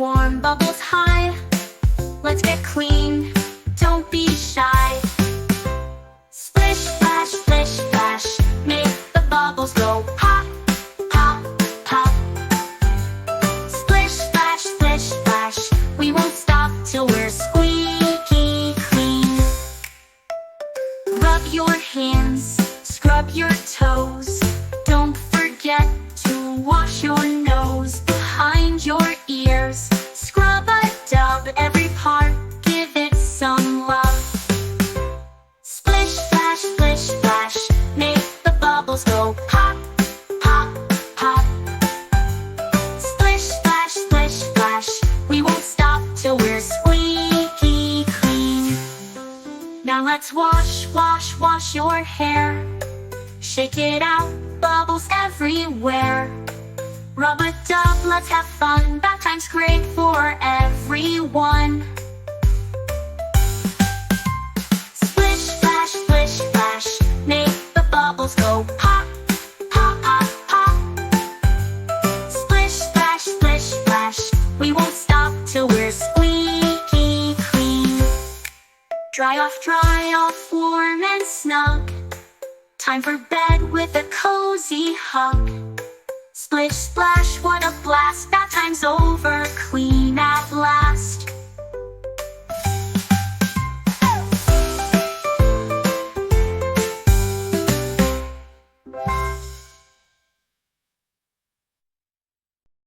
warm, bubbles high. Let's get clean, don't be shy. Splish, splash, splish, splash, make the bubbles go pop, pop, pop. Splish, splash, splish, splash, we won't stop till we're squeaky clean. Rub your hands, scrub your toes. Don't forget to wash your nose. Behind your ears, scrub a dub. Every part, give it some love. Splish, splash, splish, splash, make the bubbles go pop, pop, pop. Splish, splash, splish, splash, we won't stop till we're squeaky clean. Now let's wash, wash, wash your hair. Shake it out, bubbles everywhere. Rub a dub, let's have fun. Bath time's great for everyone. Splish, splash, splish, splash, make the bubbles go pop, pop, pop, pop. Splish, splash, splish, splash, we won't stop till we're squeaky clean. Dry off, warm and snug. Time for bed with a cozy hug. Splish, splash, what a blast.